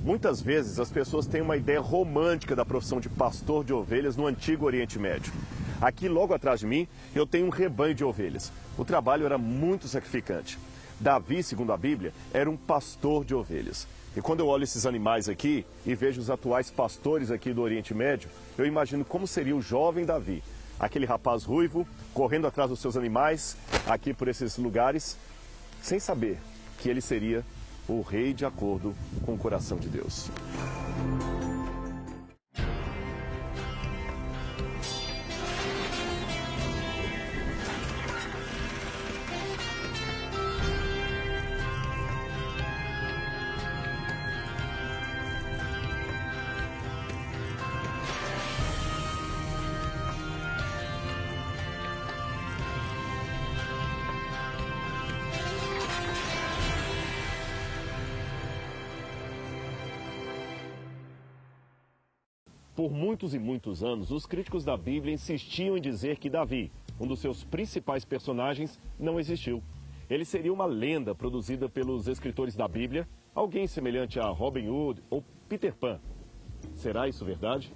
Muitas vezes as pessoas têm uma ideia romântica da profissão de pastor de ovelhas no antigo Oriente Médio. Aqui, logo atrás de mim, eu tenho um rebanho de ovelhas. O trabalho era muito sacrificante. Davi, segundo a Bíblia, era um pastor de ovelhas. E quando eu olho esses animais aqui e vejo os atuais pastores aqui do Oriente Médio, eu imagino como seria o jovem Davi. Aquele rapaz ruivo, correndo atrás dos seus animais, aqui por esses lugares, sem saber que ele seria o rei de acordo com o coração de Deus. Por muitos e muitos anos, os críticos da Bíblia insistiam em dizer que Davi, um dos seus principais personagens, não existiu. Ele seria uma lenda produzida pelos escritores da Bíblia, alguém semelhante a Robin Hood ou Peter Pan. Será isso verdade?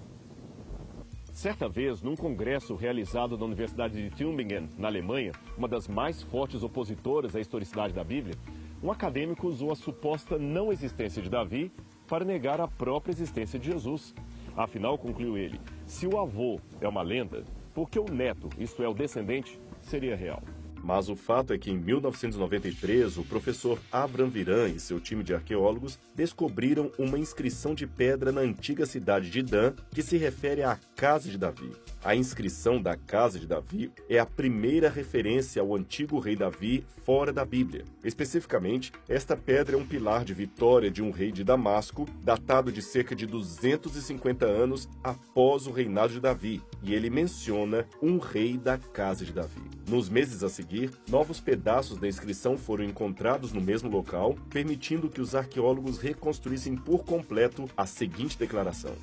Certa vez, num congresso realizado na Universidade de Tübingen, na Alemanha, uma das mais fortes opositoras à historicidade da Bíblia, um acadêmico usou a suposta não existência de Davi para negar a própria existência de Jesus. Afinal, concluiu ele, se o avô é uma lenda, por que o neto, isto é, o descendente, seria real? Mas o fato é que em 1993, o professor Avram Viran e seu time de arqueólogos descobriram uma inscrição de pedra na antiga cidade de Dan que se refere à Casa de Davi. A inscrição da Casa de Davi é a primeira referência ao antigo rei Davi fora da Bíblia. Especificamente, esta pedra é um pilar de vitória de um rei de Damasco, datado de cerca de 250 anos após o reinado de Davi, e ele menciona um rei da Casa de Davi. Nos meses a seguir, novos pedaços da inscrição foram encontrados no mesmo local, permitindo que os arqueólogos reconstruíssem por completo a seguinte declaração: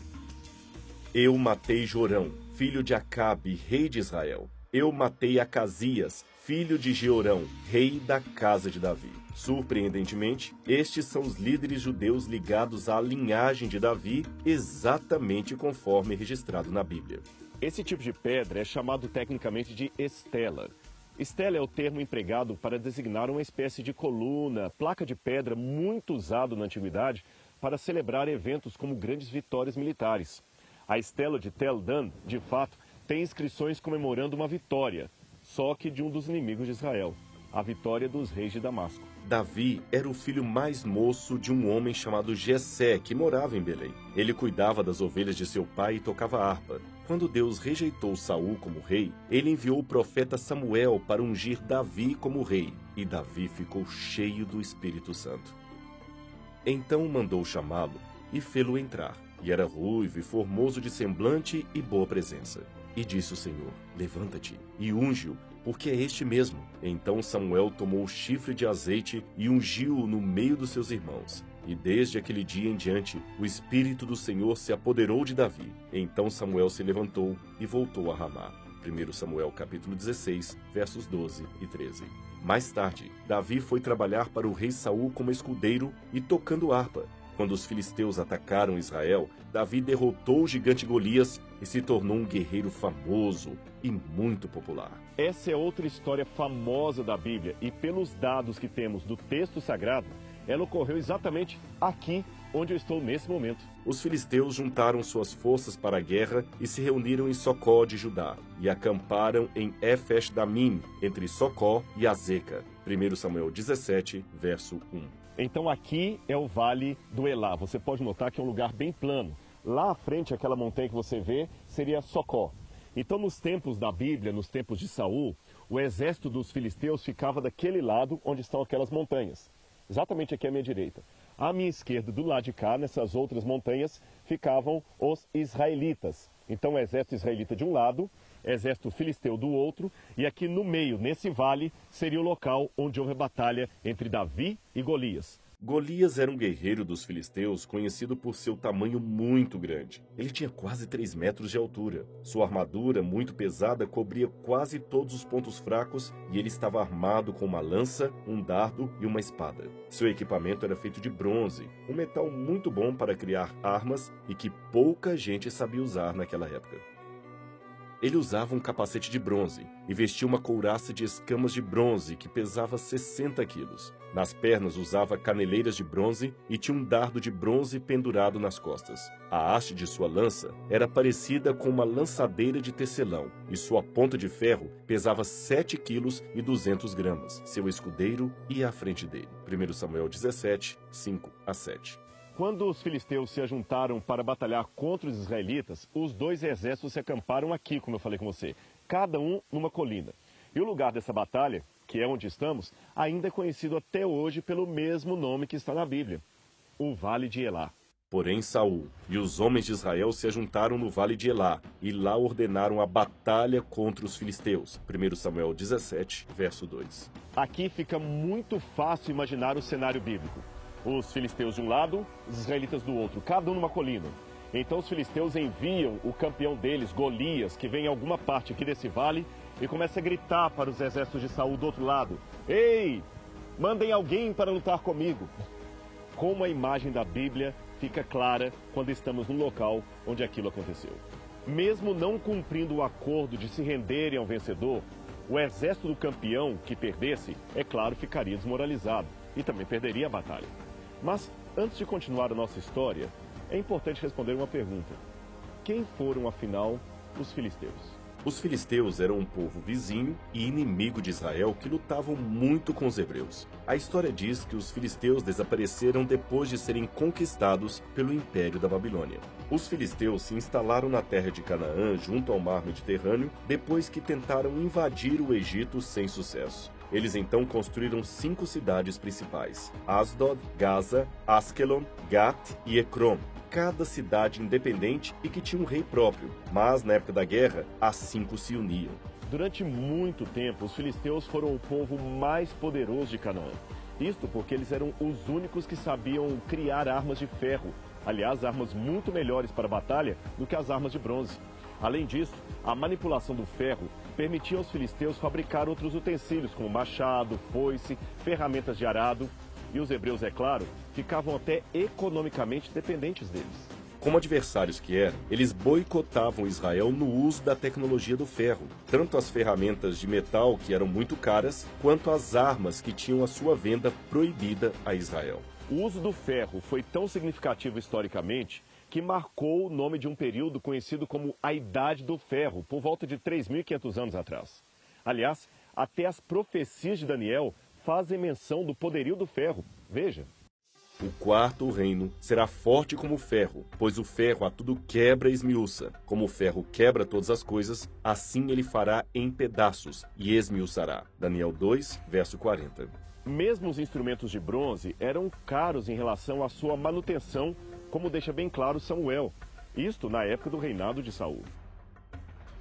Eu matei Jorão, filho de Acabe, rei de Israel. Eu matei Acasias, filho de Jeorão, rei da casa de Davi. Surpreendentemente, estes são os líderes judeus ligados à linhagem de Davi, exatamente conforme registrado na Bíblia. Esse tipo de pedra é chamado tecnicamente de estela. Estela é o termo empregado para designar uma espécie de coluna, placa de pedra muito usado na antiguidade para celebrar eventos como grandes vitórias militares. A estela de Tel Dan, de fato, tem inscrições comemorando uma vitória, só que de um dos inimigos de Israel, a vitória dos reis de Damasco. Davi era o filho mais moço de um homem chamado Jessé, que morava em Belém. Ele cuidava das ovelhas de seu pai e tocava harpa. Quando Deus rejeitou Saul como rei, ele enviou o profeta Samuel para ungir Davi como rei, e Davi ficou cheio do Espírito Santo. Então mandou chamá-lo e fê-lo entrar. E era ruivo e formoso de semblante e boa presença. E disse o Senhor: Levanta-te e unge-o, porque é este mesmo. Então Samuel tomou o chifre de azeite e ungiu-o no meio dos seus irmãos. E desde aquele dia em diante, o Espírito do Senhor se apoderou de Davi. Então Samuel se levantou e voltou a Ramá. 1 Samuel capítulo 16, versos 12 e 13. Mais tarde, Davi foi trabalhar para o rei Saul como escudeiro e tocando harpa. Quando os filisteus atacaram Israel, Davi derrotou o gigante Golias e se tornou um guerreiro famoso e muito popular. Essa é outra história famosa da Bíblia e pelos dados que temos do texto sagrado, ela ocorreu exatamente aqui onde eu estou nesse momento. Os filisteus juntaram suas forças para a guerra e se reuniram em Socó de Judá e acamparam em Éfes-Damim, entre Socó e Azeca. 1 Samuel 17, verso 1. Então aqui é o Vale do Elá. Você pode notar que é um lugar bem plano. Lá à frente, aquela montanha que você vê, seria Socó. Então nos tempos da Bíblia, nos tempos de Saul, o exército dos filisteus ficava daquele lado onde estão aquelas montanhas. Exatamente aqui à minha direita. À minha esquerda, do lado de cá, nessas outras montanhas, ficavam os israelitas. Então o exército israelita de um lado, exército filisteu do outro, e aqui no meio, nesse vale, seria o local onde houve a batalha entre Davi e Golias. Golias era um guerreiro dos filisteus conhecido por seu tamanho muito grande. Ele tinha quase 3 metros de altura. Sua armadura, muito pesada, cobria quase todos os pontos fracos e ele estava armado com uma lança, um dardo e uma espada. Seu equipamento era feito de bronze, um metal muito bom para criar armas e que pouca gente sabia usar naquela época. Ele usava um capacete de bronze e vestia uma couraça de escamas de bronze que pesava 60 quilos. Nas pernas usava caneleiras de bronze e tinha um dardo de bronze pendurado nas costas. A haste de sua lança era parecida com uma lançadeira de tecelão e sua ponta de ferro pesava 7 quilos e 200 gramas. Seu escudeiro ia à frente dele. 1 Samuel 17, 5-7. Quando os filisteus se ajuntaram para batalhar contra os israelitas, os dois exércitos se acamparam aqui, como eu falei com você, cada um numa colina. E o lugar dessa batalha, que é onde estamos, ainda é conhecido até hoje pelo mesmo nome que está na Bíblia, o Vale de Elá. Porém Saul e os homens de Israel se ajuntaram no Vale de Elá e lá ordenaram a batalha contra os filisteus. 1 Samuel 17, verso 2. Aqui fica muito fácil imaginar o cenário bíblico. Os filisteus de um lado, os israelitas do outro, cada um numa colina. Então os filisteus enviam o campeão deles, Golias, que vem em alguma parte aqui desse vale, e começa a gritar para os exércitos de Saul do outro lado: "Ei, mandem alguém para lutar comigo." Como a imagem da Bíblia fica clara quando estamos no local onde aquilo aconteceu. Mesmo não cumprindo o acordo de se renderem ao vencedor, o exército do campeão que perdesse, é claro, ficaria desmoralizado e também perderia a batalha. Mas, antes de continuar a nossa história, é importante responder uma pergunta. Quem foram, afinal, os filisteus? Os filisteus eram um povo vizinho e inimigo de Israel que lutavam muito com os hebreus. A história diz que os filisteus desapareceram depois de serem conquistados pelo Império da Babilônia. Os filisteus se instalaram na terra de Canaã, junto ao mar Mediterrâneo, depois que tentaram invadir o Egito sem sucesso. Eles então construíram 5 cidades principais: Asdod, Gaza, Askelon, Gat e Ecrom. Cada cidade independente e que tinha um rei próprio, mas na época da guerra, as 5 se uniam. Durante muito tempo, os filisteus foram o povo mais poderoso de Canaã. Isto porque eles eram os únicos que sabiam criar armas de ferro. Aliás, armas muito melhores para a batalha do que as armas de bronze. Além disso, a manipulação do ferro permitia aos filisteus fabricar outros utensílios, como machado, foice, ferramentas de arado. E os hebreus, é claro, ficavam até economicamente dependentes deles. Como adversários que eram, eles boicotavam Israel no uso da tecnologia do ferro, tanto as ferramentas de metal, que eram muito caras, quanto as armas que tinham a sua venda proibida a Israel. O uso do ferro foi tão significativo historicamente que marcou o nome de um período conhecido como a Idade do Ferro, por volta de 3.500 anos atrás. Aliás, até as profecias de Daniel fazem menção do poderio do ferro. Veja. O quarto reino será forte como o ferro, pois o ferro a tudo quebra e esmiuça. Como o ferro quebra todas as coisas, assim ele fará em pedaços e esmiuçará. Daniel 2, verso 40. Mesmo os instrumentos de bronze eram caros em relação à sua manutenção, como deixa bem claro Samuel. Isto na época do reinado de Saul.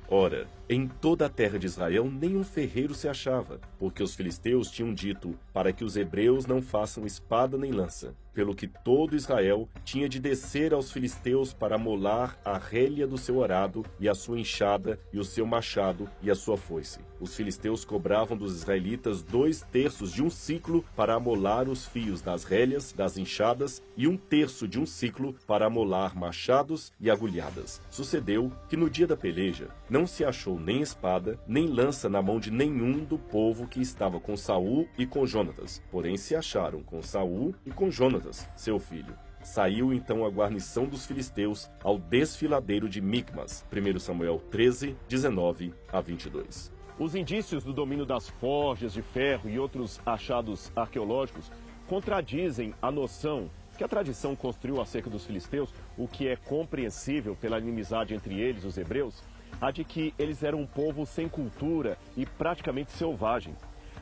Ora, em toda a terra de Israel nenhum ferreiro se achava, porque os filisteus tinham dito para que os hebreus não façam espada nem lança, pelo que todo Israel tinha de descer aos filisteus para amolar a relha do seu arado e a sua enxada e o seu machado e a sua foice. Os filisteus cobravam dos israelitas 2/3 de um ciclo para amolar os fios das relhas, das enxadas, e 1/3 de um ciclo para amolar machados e agulhadas. Sucedeu que no dia da peleja não se achou nem espada, nem lança na mão de nenhum do povo que estava com Saul e com Jonatas, porém se acharam com Saul e com Jonatas, seu filho. Saiu então a guarnição dos filisteus ao desfiladeiro de Micmas. 1 Samuel 13, 19-22. Os indícios do domínio das forjas de ferro e outros achados arqueológicos contradizem a noção que a tradição construiu acerca dos filisteus, o que é compreensível pela inimizade entre eles, os hebreus, a de que eles eram um povo sem cultura e praticamente selvagem.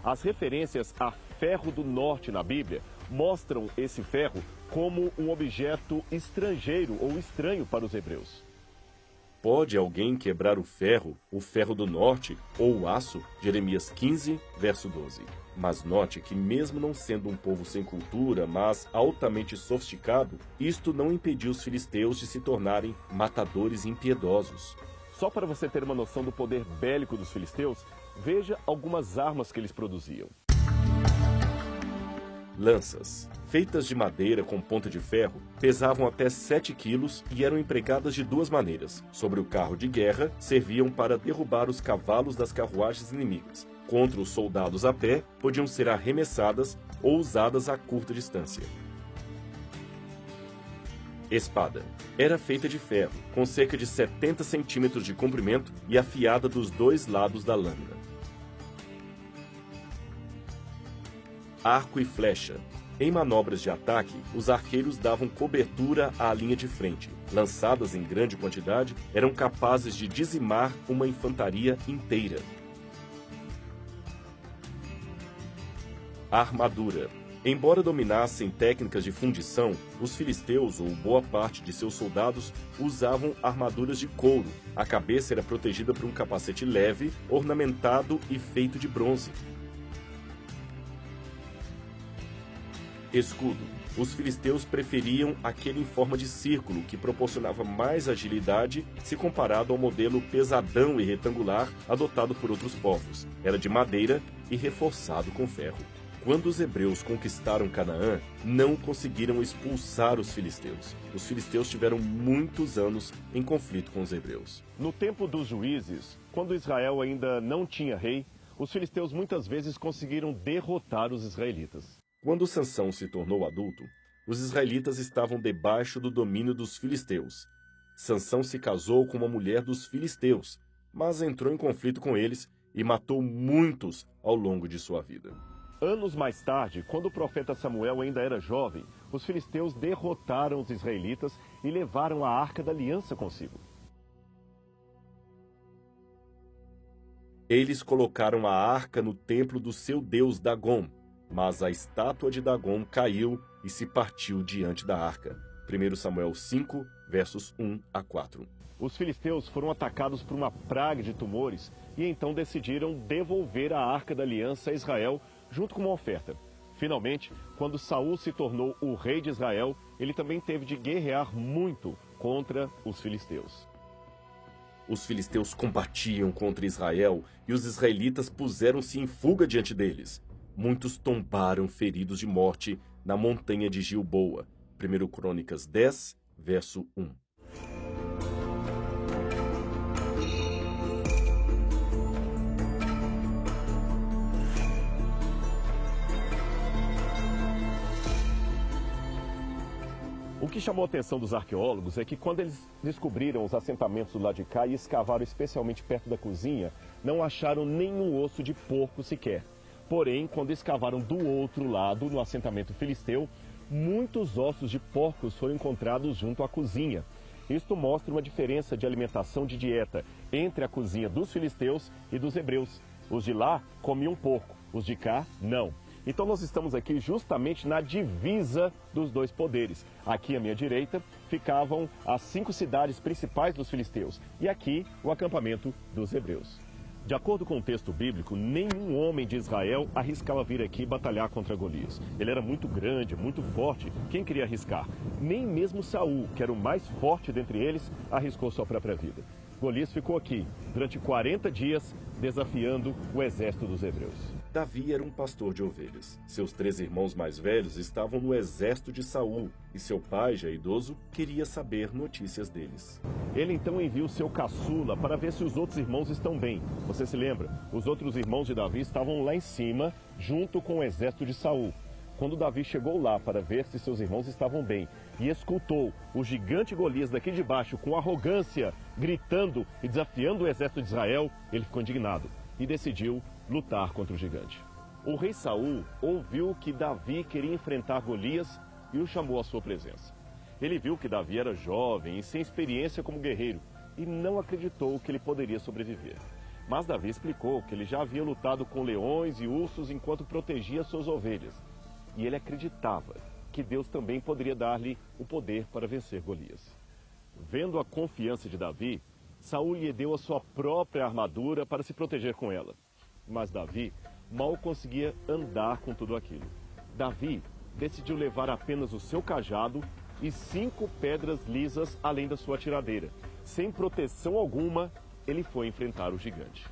As referências a ferro do norte na Bíblia mostram esse ferro como um objeto estrangeiro ou estranho para os hebreus. pode alguém quebrar o ferro do norte ou o aço? Jeremias 15, verso 12. Mas note que mesmo não sendo um povo sem cultura, mas altamente sofisticado, isto não impediu os filisteus de se tornarem matadores impiedosos. Só para você ter uma noção do poder bélico dos filisteus, veja algumas armas que eles produziam. Lanças, feitas de madeira com ponta de ferro, pesavam até 7 quilos e eram empregadas de duas maneiras. Sobre o carro de guerra, serviam para derrubar os cavalos das carruagens inimigas. Contra os soldados a pé, podiam ser arremessadas ou usadas a curta distância. Espada. Era feita de ferro, com cerca de 70 centímetros de comprimento e afiada dos dois lados da lâmina. Arco e flecha. Em manobras de ataque, os arqueiros davam cobertura à linha de frente. Lançadas em grande quantidade, eram capazes de dizimar uma infantaria inteira. Armadura. Embora dominassem técnicas de fundição, os filisteus, ou boa parte de seus soldados, usavam armaduras de couro. A cabeça era protegida por um capacete leve, ornamentado e feito de bronze. Escudo. Os filisteus preferiam aquele em forma de círculo, que proporcionava mais agilidade se comparado ao modelo pesadão e retangular adotado por outros povos. Era de madeira e reforçado com ferro. Quando os hebreus conquistaram Canaã, não conseguiram expulsar os filisteus. Os filisteus tiveram muitos anos em conflito com os hebreus. No tempo dos juízes, quando Israel ainda não tinha rei, os filisteus muitas vezes conseguiram derrotar os israelitas. Quando Sansão se tornou adulto, os israelitas estavam debaixo do domínio dos filisteus. Sansão se casou com uma mulher dos filisteus, mas entrou em conflito com eles e matou muitos ao longo de sua vida. Anos mais tarde, quando o profeta Samuel ainda era jovem, os filisteus derrotaram os israelitas e levaram a Arca da Aliança consigo. Eles colocaram a arca no templo do seu deus Dagom, mas a estátua de Dagom caiu e se partiu diante da arca. 1 Samuel 5, versos 1 a 4. Os filisteus foram atacados por uma praga de tumores e então decidiram devolver a Arca da Aliança a Israel junto com uma oferta. Finalmente, quando Saul se tornou o rei de Israel, ele também teve de guerrear muito contra os filisteus. Os filisteus combatiam contra Israel e os israelitas puseram-se em fuga diante deles. Muitos tombaram feridos de morte na montanha de Gilboa. 1 Crônicas 10, verso 1. O que chamou a atenção dos arqueólogos é que quando eles descobriram os assentamentos do lado de cá e escavaram especialmente perto da cozinha, não acharam nenhum osso de porco sequer. Porém, quando escavaram do outro lado, no assentamento filisteu, muitos ossos de porcos foram encontrados junto à cozinha. Isto mostra uma diferença de alimentação de dieta entre a cozinha dos filisteus e dos hebreus. Os de lá comiam porco, os de cá não. Então nós estamos aqui justamente na divisa dos dois poderes. Aqui à minha direita ficavam as 5 cidades principais dos filisteus e aqui o acampamento dos hebreus. De acordo com o texto bíblico, nenhum homem de Israel arriscava vir aqui batalhar contra Golias. Ele era muito grande, muito forte. Quem queria arriscar? Nem mesmo Saul, que era o mais forte dentre eles, arriscou sua própria vida. Golias ficou aqui durante 40 dias desafiando o exército dos hebreus. Davi era um pastor de ovelhas. Seus 3 irmãos mais velhos estavam no exército de Saul e seu pai, já idoso, queria saber notícias deles. Ele então envia o seu caçula para ver se os outros irmãos estão bem. Você se lembra? Os outros irmãos de Davi estavam lá em cima, junto com o exército de Saul. Quando Davi chegou lá para ver se seus irmãos estavam bem e escutou o gigante Golias daqui de baixo com arrogância, gritando e desafiando o exército de Israel, ele ficou indignado e decidiu lutar contra o gigante. O rei Saul ouviu que Davi queria enfrentar Golias e o chamou à sua presença. Ele viu que Davi era jovem e sem experiência como guerreiro e não acreditou que ele poderia sobreviver. Mas Davi explicou que ele já havia lutado com leões e ursos enquanto protegia suas ovelhas. E ele acreditava que Deus também poderia dar-lhe o poder para vencer Golias. Vendo a confiança de Davi, Saul lhe deu a sua própria armadura para se proteger com ela. Mas Davi mal conseguia andar com tudo aquilo. Davi decidiu levar apenas o seu cajado e 5 pedras lisas além da sua tiradeira. Sem proteção alguma, ele foi enfrentar o gigante.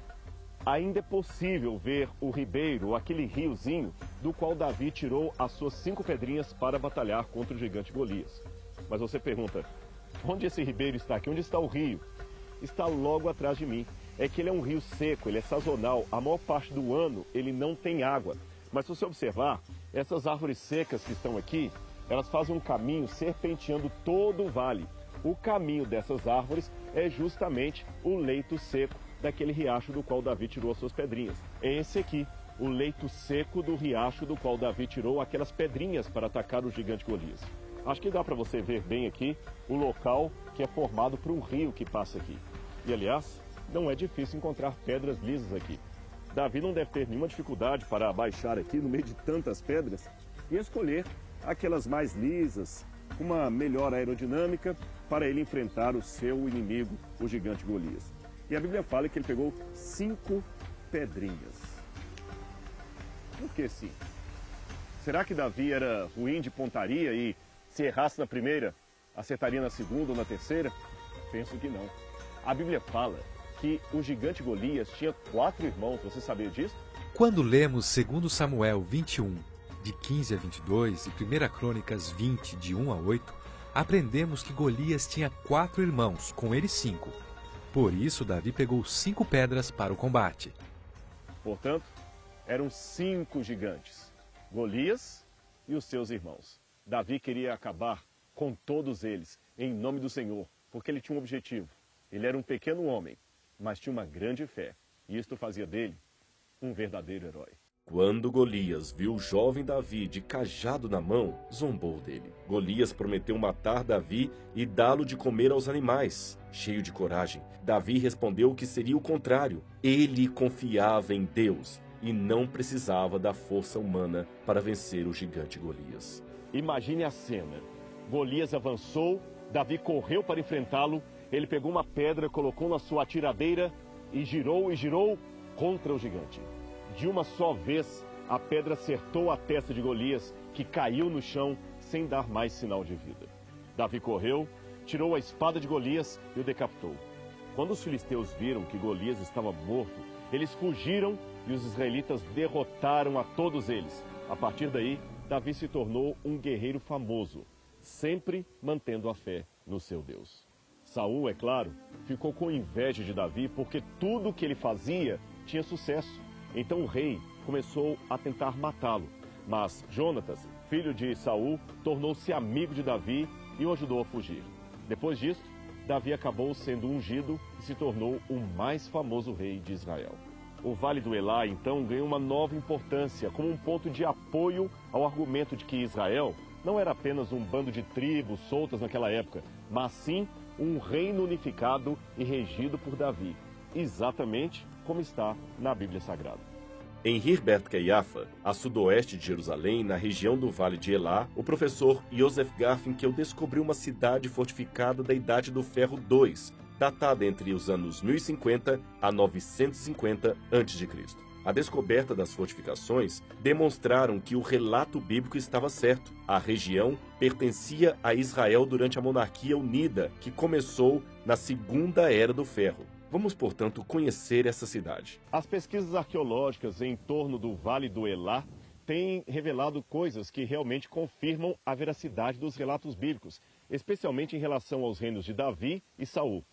Ainda é possível ver o ribeiro, aquele riozinho, do qual Davi tirou as suas 5 pedrinhas para batalhar contra o gigante Golias. Mas você pergunta, onde esse ribeiro está aqui? Onde está o rio? Está logo atrás de mim. É que ele é um rio seco, ele é sazonal. A maior parte do ano ele não tem água. Mas se você observar, essas árvores secas que estão aqui, elas fazem um caminho serpenteando todo o vale. O caminho dessas árvores é justamente o leito seco daquele riacho do qual Davi tirou as suas pedrinhas. É esse aqui, o leito seco do riacho do qual Davi tirou aquelas pedrinhas para atacar o gigante Golias. Acho que dá para você ver bem aqui o local que é formado por um rio que passa aqui. E aliás, não é difícil encontrar pedras lisas aqui. Davi não deve ter nenhuma dificuldade para baixar aqui no meio de tantas pedras e escolher aquelas mais lisas, com uma melhor aerodinâmica, para ele enfrentar o seu inimigo, o gigante Golias. E a Bíblia fala que ele pegou 5 pedrinhas. Por que 5? Será que Davi era ruim de pontaria e se errasse na primeira, acertaria na segunda ou na terceira? Penso que não. A Bíblia fala que o gigante Golias tinha 4 irmãos, você sabia disso? Quando lemos 2 Samuel 21, de 15 a 22, e 1 Crônicas 20, de 1 a 8, aprendemos que Golias tinha 4 irmãos, com ele 5. Por isso, Davi pegou 5 pedras para o combate. Portanto, eram 5 gigantes, Golias e os seus irmãos. Davi queria acabar com todos eles, em nome do Senhor, porque ele tinha um objetivo. Ele era um pequeno homem, mas tinha uma grande fé, e isto fazia dele um verdadeiro herói. Quando Golias viu o jovem Davi de cajado na mão, zombou dele. Golias prometeu matar Davi e dá-lo de comer aos animais. Cheio de coragem, Davi respondeu que seria o contrário. Ele confiava em Deus e não precisava da força humana para vencer o gigante Golias. Imagine a cena. Golias avançou, Davi correu para enfrentá-lo, ele pegou uma pedra, colocou na sua atiradeira e girou contra o gigante. De uma só vez, a pedra acertou a testa de Golias, que caiu no chão sem dar mais sinal de vida. Davi correu, tirou a espada de Golias e o decapitou. Quando os filisteus viram que Golias estava morto, eles fugiram e os israelitas derrotaram a todos eles. A partir daí, Davi se tornou um guerreiro famoso, sempre mantendo a fé no seu Deus. Saul, é claro, ficou com inveja de Davi porque tudo o que ele fazia tinha sucesso. Então o rei começou a tentar matá-lo. Mas Jonatas, filho de Saul, tornou-se amigo de Davi e o ajudou a fugir. Depois disso, Davi acabou sendo ungido e se tornou o mais famoso rei de Israel. O Vale do Elá, então, ganhou uma nova importância como um ponto de apoio ao argumento de que Israel não era apenas um bando de tribos soltas naquela época, mas sim um reino unificado e regido por Davi, exatamente como está na Bíblia Sagrada. Em Hirbet Keiafa, a sudoeste de Jerusalém, na região do Vale de Elá, o professor Joseph Garfinkel descobriu uma cidade fortificada da Idade do Ferro II, datada entre os anos 1050 a 950 a.C. A descoberta das fortificações demonstraram que o relato bíblico estava certo. A região pertencia a Israel durante a monarquia unida, que começou na Segunda Era do Ferro. Vamos, portanto, conhecer essa cidade. As pesquisas arqueológicas em torno do Vale do Elá têm revelado coisas que realmente confirmam a veracidade dos relatos bíblicos, especialmente em relação aos reinos de Davi e Saul.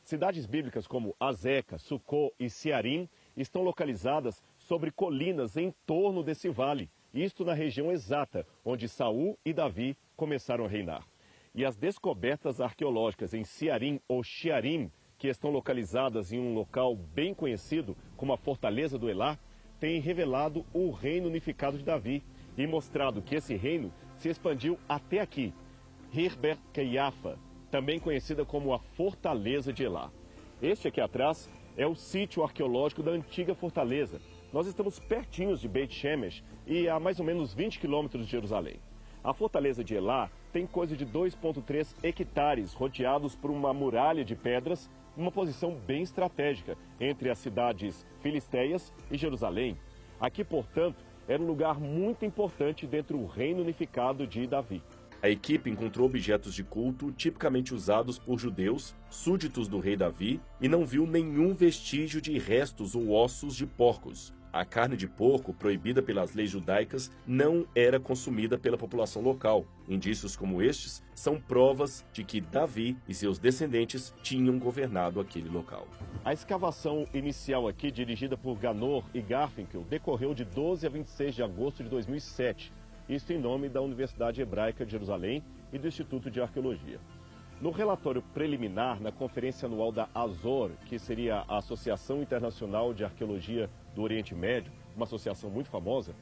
Cidades bíblicas como Azeca, Sucó e Searim estão localizadas sobre colinas em torno desse vale, isto na região exata onde Saul e Davi começaram a reinar. E as descobertas arqueológicas em Searim ou Shearim, que estão localizadas em um local bem conhecido como a Fortaleza do Elá, têm revelado o reino unificado de Davi e mostrado que esse reino se expandiu até aqui, Hirbet Keiafa, também conhecida como a Fortaleza de Elá. Este aqui atrás é o sítio arqueológico da antiga fortaleza. Nós estamos pertinhos de Beit Shemesh e a mais ou menos 20 quilômetros de Jerusalém. A Fortaleza de Elá tem coisa de 2,3 hectares, rodeados por uma muralha de pedras, numa posição bem estratégica entre as cidades filisteias e Jerusalém. Aqui, portanto, era um lugar muito importante dentro do reino unificado de Davi. A equipe encontrou objetos de culto tipicamente usados por judeus, súditos do rei Davi, e não viu nenhum vestígio de restos ou ossos de porcos. A carne de porco, proibida pelas leis judaicas, não era consumida pela população local. Indícios como estes são provas de que Davi e seus descendentes tinham governado aquele local. A escavação inicial aqui, dirigida por Ganor e Garfinkel, decorreu de 12 a 26 de agosto de 2007. Isso em nome da Universidade Hebraica de Jerusalém e do Instituto de Arqueologia. No relatório preliminar, na conferência anual da Azor, que seria a Associação Internacional de Arqueologia do Oriente Médio, uma associação muito famosa,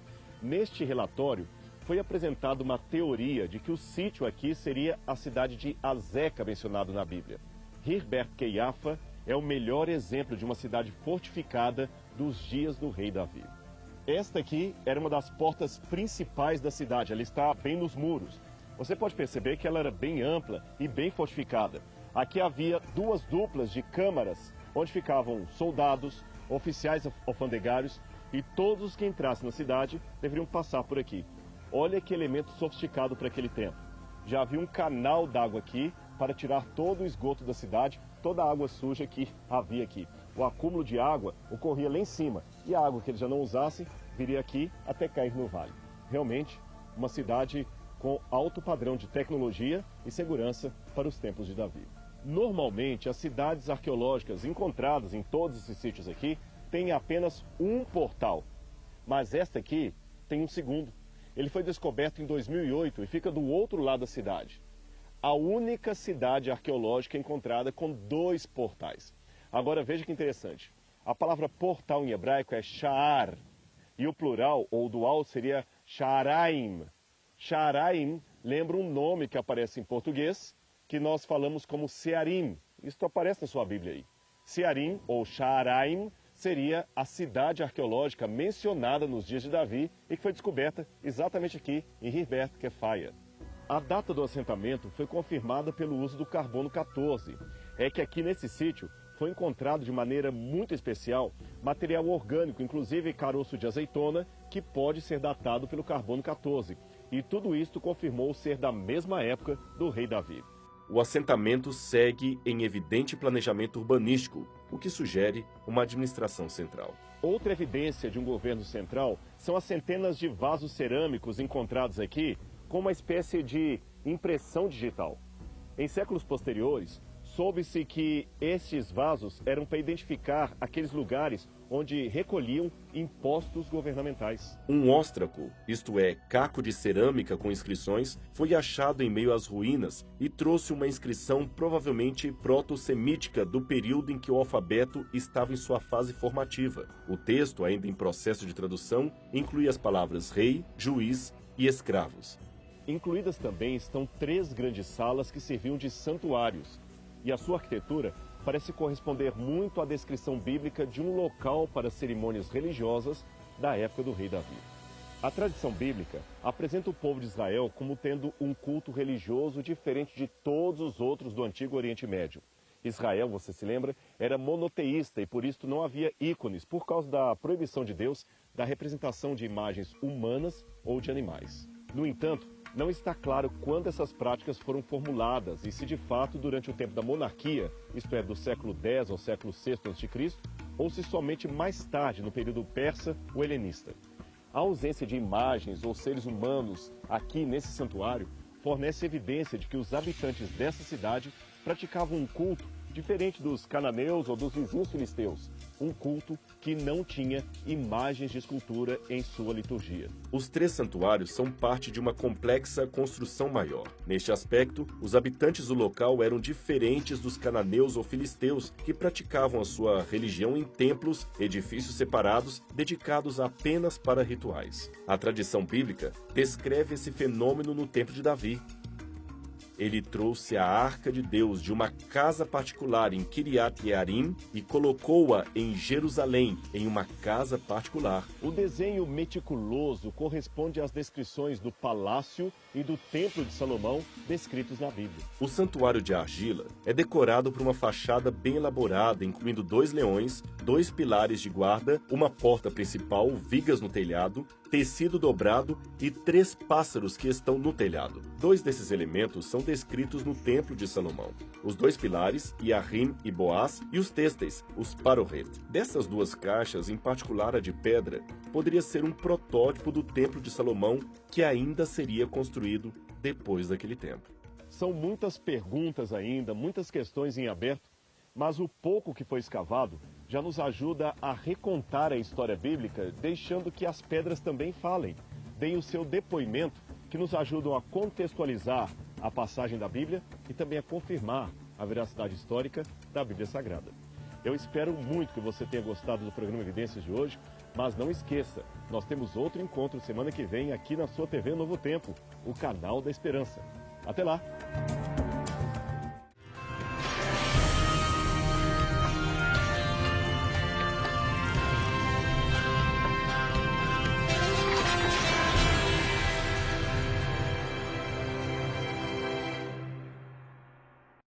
neste relatório foi apresentada uma teoria de que o sítio aqui seria a cidade de Azeca, mencionado na Bíblia. Hirbert Keiafa é o melhor exemplo de uma cidade fortificada dos dias do rei Davi. Esta aqui era uma das portas principais da cidade, ela está bem nos muros. Você pode perceber que ela era bem ampla e bem fortificada. Aqui havia duas duplas de câmaras, onde ficavam soldados, oficiais alfandegários e todos os que entrassem na cidade deveriam passar por aqui. Olha que elemento sofisticado para aquele tempo. Já havia um canal d'água aqui para tirar todo o esgoto da cidade, toda a água suja que havia aqui. O acúmulo de água ocorria lá em cima e a água que eles já não usassem viria aqui até cair no vale. Realmente, uma cidade com alto padrão de tecnologia e segurança para os tempos de Davi. Normalmente, as cidades arqueológicas encontradas em todos esses sítios aqui têm apenas um portal, mas esta aqui tem um segundo. Ele foi descoberto em 2008 e fica do outro lado da cidade. A única cidade arqueológica encontrada com dois portais. Agora veja que interessante. A palavra portal em hebraico é sha'ar, e o plural ou dual seria sha'araim. Sha'araim lembra um nome que aparece em português, que nós falamos como Searim. Isto aparece na sua Bíblia aí. Searim ou Sha'araim seria a cidade arqueológica mencionada nos dias de Davi e que foi descoberta exatamente aqui em Hirbert Kefaia. A data do assentamento foi confirmada pelo uso do carbono 14. É que aqui nesse sítio foi encontrado de maneira muito especial material orgânico, inclusive caroço de azeitona, que pode ser datado pelo carbono 14. E tudo isto confirmou ser da mesma época do rei Davi. O assentamento segue em evidente planejamento urbanístico, o que sugere uma administração central. Outra evidência de um governo central são as centenas de vasos cerâmicos encontrados aqui com uma espécie de impressão digital. Em séculos posteriores, soube-se que estes vasos eram para identificar aqueles lugares onde recolhiam impostos governamentais. Um óstraco, isto é, caco de cerâmica com inscrições, foi achado em meio às ruínas e trouxe uma inscrição provavelmente proto-semítica do período em que o alfabeto estava em sua fase formativa. O texto, ainda em processo de tradução, inclui as palavras rei, juiz e escravos. Incluídas também estão 3 grandes salas que serviam de santuários, e a sua arquitetura parece corresponder muito à descrição bíblica de um local para cerimônias religiosas da época do rei Davi. A tradição bíblica apresenta o povo de Israel como tendo um culto religioso diferente de todos os outros do Antigo Oriente Médio. Israel, você se lembra, era monoteísta e por isso não havia ícones, por causa da proibição de Deus da representação de imagens humanas ou de animais. No entanto, não está claro quando essas práticas foram formuladas e se de fato durante o tempo da monarquia, isto é, do século X ao século VI a.C., ou se somente mais tarde, no período persa ou helenista. A ausência de imagens ou seres humanos aqui nesse santuário fornece evidência de que os habitantes dessa cidade praticavam um culto diferente dos cananeus ou dos vizinhos filisteus, um culto que não tinha imagens de escultura em sua liturgia. Os 3 santuários são parte de uma complexa construção maior. Neste aspecto, os habitantes do local eram diferentes dos cananeus ou filisteus, que praticavam a sua religião em templos, edifícios separados, dedicados apenas para rituais. A tradição bíblica descreve esse fenômeno no tempo de Davi. Ele trouxe a Arca de Deus de uma casa particular em Kiriat Jearim e colocou-a em Jerusalém, em uma casa particular. O desenho meticuloso corresponde às descrições do palácio e do Templo de Salomão descritos na Bíblia. O santuário de argila é decorado por uma fachada bem elaborada, incluindo 2 leões, 2 pilares de guarda, uma porta principal, vigas no telhado, tecido dobrado e 3 pássaros que estão no telhado. 2 desses elementos são descritos no Templo de Salomão. Os 2 pilares, Iarim e Boaz, e os têxteis, os Parohet. Dessas 2 caixas, em particular a de pedra, poderia ser um protótipo do Templo de Salomão que ainda seria construído depois daquele tempo. São muitas perguntas ainda, muitas questões em aberto, mas o pouco que foi escavado já nos ajuda a recontar a história bíblica, deixando que as pedras também falem, deem o seu depoimento, que nos ajudam a contextualizar a passagem da Bíblia e também a confirmar a veracidade histórica da Bíblia Sagrada. Eu espero muito que você tenha gostado do programa Evidências de hoje, mas não esqueça, nós temos outro encontro semana que vem aqui na sua TV Novo Tempo, o canal da Esperança. Até lá!